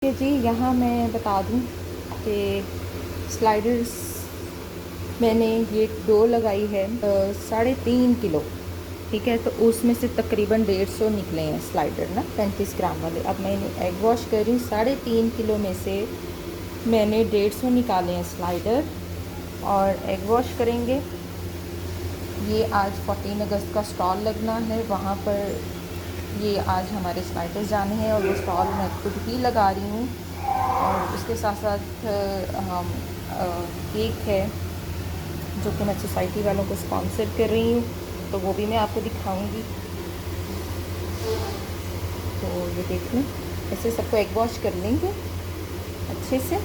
जी यहाँ मैं बता दूँ कि स्लाइडर्स मैंने ये डो लगाई है 3.5 किलो, ठीक है। तो उसमें से तकरीबन 150 निकले हैं स्लाइडर ना, 35 ग्राम वाले। अब मैंने एग वॉश कर रही हूँ, 3.5 किलो में से मैंने 150 निकाले हैं स्लाइडर और एग वॉश करेंगे। ये आज 14 अगस्त का स्टॉल लगना है, वहाँ पर ये आज हमारे स्लाइडर्स जाने हैं और वो स्टॉल मैं खुद ही लगा रही हूँ। और उसके साथ साथ हम केक है जो कि मैं सोसाइटी वालों को स्पॉन्सर कर रही हूँ, तो वो भी मैं आपको दिखाऊंगी। तो ये देख लें, ऐसे सबको एग वॉश कर लेंगे अच्छे से।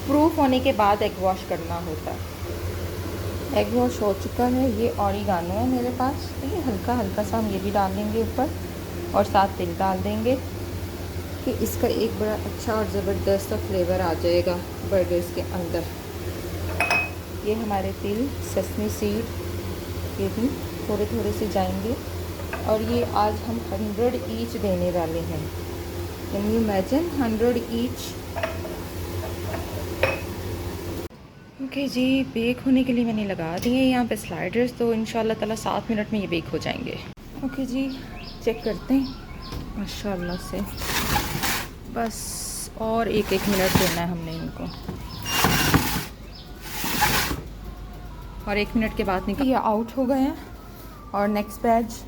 प्रूफ होने के बाद एग वॉश करना होता है। एग वॉश हो चुका है। ये ऑरिगानो है मेरे पास, तो ये हल्का हल्का सा हम ये भी डाल देंगे ऊपर और साथ तिल डाल देंगे कि इसका एक बड़ा अच्छा और ज़बरदस्त सा फ्लेवर आ जाएगा बर्गर्स के अंदर। ये हमारे तिल, सेसमी सीड, ये भी थोड़े थोड़े से जाएंगे। और ये आज हम 100 ईच देने वाले हैं। Can you imagine, 100 each. Okay ji, bake होने के लिए मैंने लगा दिए यहाँ पे स्लाइडर्स, तो इंशाल्लाह ताला 7 मिनट में ये बेक हो जाएंगे। ओके जी, चेक करते हैं माशाल्लाह से। बस और एक मिनट देना है हमने इनको, और 1 मिनट के बाद निकल ये आउट हो गए हैं। और नेक्स्ट बैच,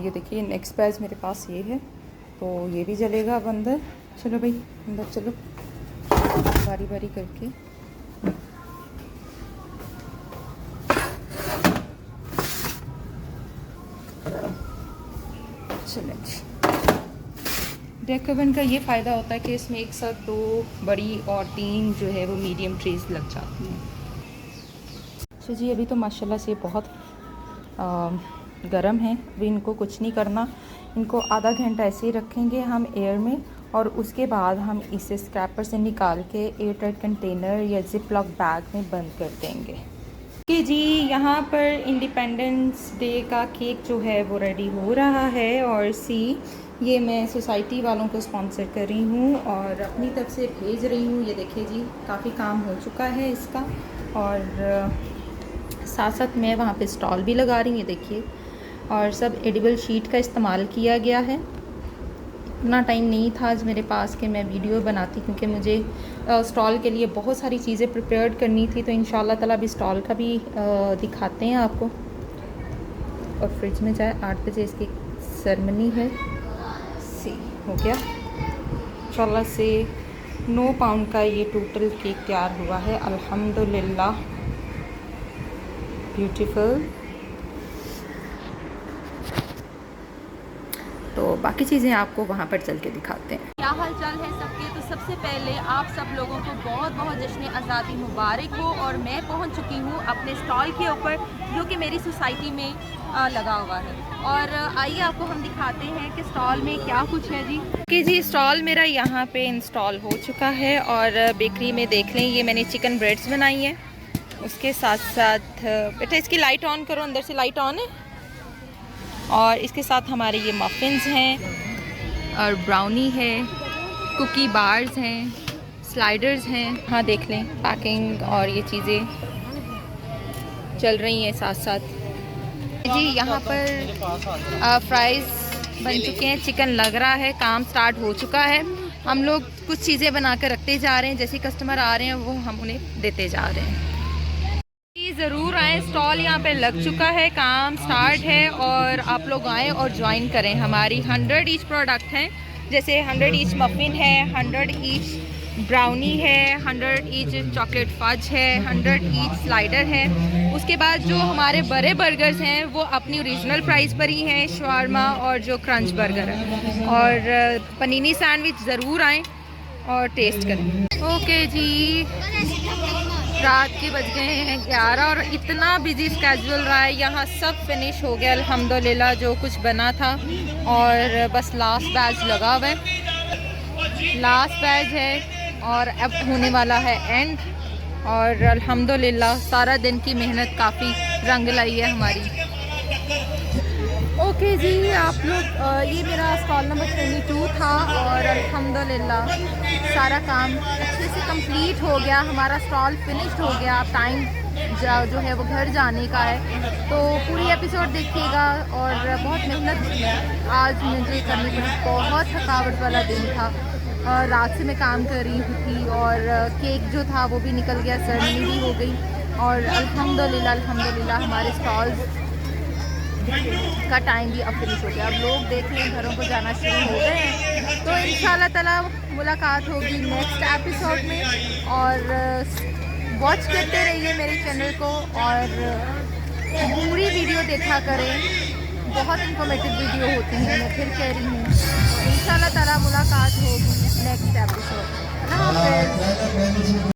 ये देखिए नेक्स्ट बैच मेरे पास ये है, तो ये भी जलेगा अब अंदर। चलो भाई अंदर चलो, बारी बारी करके। चलें जी। डेक ओवन का ये फ़ायदा होता है कि इसमें एक साथ 2 बड़ी और 3 जो है वो मीडियम ट्रेज लग जाती हैं। अच्छा जी, अभी तो माशाल्लाह से बहुत गरम है। अभी इनको कुछ नहीं करना, इनको आधा घंटा ऐसे ही रखेंगे हम एयर में, और उसके बाद हम इसे स्क्रैपर से निकाल के एयर टाइट कंटेनर या जिप लॉक बैग में बंद कर देंगे। कि जी यहाँ पर इंडिपेंडेंस डे का केक जो है वो रेडी हो रहा है। और ये मैं सोसाइटी वालों को स्पॉन्सर कर रही हूँ और अपनी तरफ से भेज रही हूँ। ये देखिए जी, काफ़ी काम हो चुका है इसका। और साथ साथ मैं वहाँ पे स्टॉल भी लगा रही हूँ, ये देखिए। और सब एडिबल शीट का इस्तेमाल किया गया है। इतना टाइम नहीं था आज मेरे पास कि मैं वीडियो बनाती, क्योंकि मुझे स्टॉल के लिए बहुत सारी चीज़ें प्रिपेयर करनी थी। तो इंशाल्लाह ताला अभी स्टॉल का भी दिखाते हैं आपको। और फ्रिज में जाए, 8 बजे इसकी सेरेमनी है। हो गया इंशाल्लाह से 9 पाउंड का ये टोटल केक तैयार हुआ है, अल्हम्दुलिल्लाह। ब्यूटीफुल। तो बाकी चीज़ें आपको वहाँ पर चल के दिखाते हैं। क्या हाल चाल है सबके। तो सबसे पहले आप सब लोगों को बहुत बहुत जश्न आज़ादी मुबारक हो। और मैं पहुँच चुकी हूँ अपने स्टॉल के ऊपर, जो कि मेरी सोसाइटी में लगा हुआ है। और आइए आपको हम दिखाते हैं कि स्टॉल में क्या कुछ है जी। कि जी स्टॉल मेरा यहाँ पे इंस्टॉल हो चुका है। और बेकरी में देख लें, ये मैंने चिकन ब्रेड्स बनाई हैं। उसके साथ साथ बेटा इसकी लाइट ऑन करो, अंदर से लाइट ऑन है। और इसके साथ हमारे ये मफ़िन्स हैं और ब्राउनी है, कुकी बार्स हैं, स्लाइडर्स हैं। हाँ देख लें, पैकिंग और ये चीज़ें चल रही हैं साथ साथ जी। यहाँ पर फ्राइज़ बन चुके हैं, चिकन लग रहा है, काम स्टार्ट हो चुका है। हम लोग कुछ चीज़ें बना कर रखते जा रहे हैं, जैसे कस्टमर आ रहे हैं वो हम उन्हें देते जा रहे हैं। ज़रूर आएँ, स्टॉल यहाँ पे लग चुका है, काम स्टार्ट है। और आप लोग आएँ और ज्वाइन करें। हमारी 100 ईच प्रोडक्ट हैं, जैसे 100 ईच मफ़िन है, 100 ईच ब्राउनी है, 100 ईच चॉकलेट फज है, 100 ईच स्लाइडर है। उसके बाद जो हमारे बड़े बर्गर्स हैं वो अपनी ओरिजिनल प्राइस पर ही हैं, शवारमा और जो क्रंच बर्गर है। और पनीनी सैंडविच ज़रूर आएँ और टेस्ट करें। ओके जी, रात के बज गए हैं 11 और इतना बिजी स्केड्यूल रहा है। यहाँ सब फिनिश हो गया अल्हम्दुलिल्लाह, जो कुछ बना था। और बस लास्ट बैच लगा हुआ है, लास्ट बैच है और अब होने वाला है एंड। और अल्हम्दुलिल्लाह सारा दिन की मेहनत काफ़ी रंग लाई है हमारी। ओके जी, आप लोग ये मेरा स्टॉल नंबर 22 था और अल्हम्दुलिल्लाह सारा काम अच्छे से कंप्लीट हो गया, हमारा स्टॉल फिनिश्ड हो गया। अब टाइम जो है वो घर जाने का है, तो पूरी एपिसोड देखिएगा। और बहुत मेहनत आज मुझे करनी पड़ी, बहुत थकावट वाला दिन था और रात से मैं काम कर रही थी और केक जो था वो भी निकल गया, सेरेमनी भी हो गई और अल्हम्दुलिल्लाह हमारे स्टॉल्स का टाइम भी अब फिनिश हो गया। अब लोग देख लें घरों को जाना शुरू हो गए हैं, तो इंशाल्लाह ताला मुलाकात होगी नेक्स्ट एपिसोड में। और वॉच करते रहिए मेरे चैनल को और पूरी वीडियो देखा करें, बहुत इंफॉर्मेटिव वीडियो होती हैं। मैं फिर कह रही हूँ इंशाल्लाह ताला मुलाकात होगी नेक्स्ट एपिसोड। अल्लाह हाफ़िज़।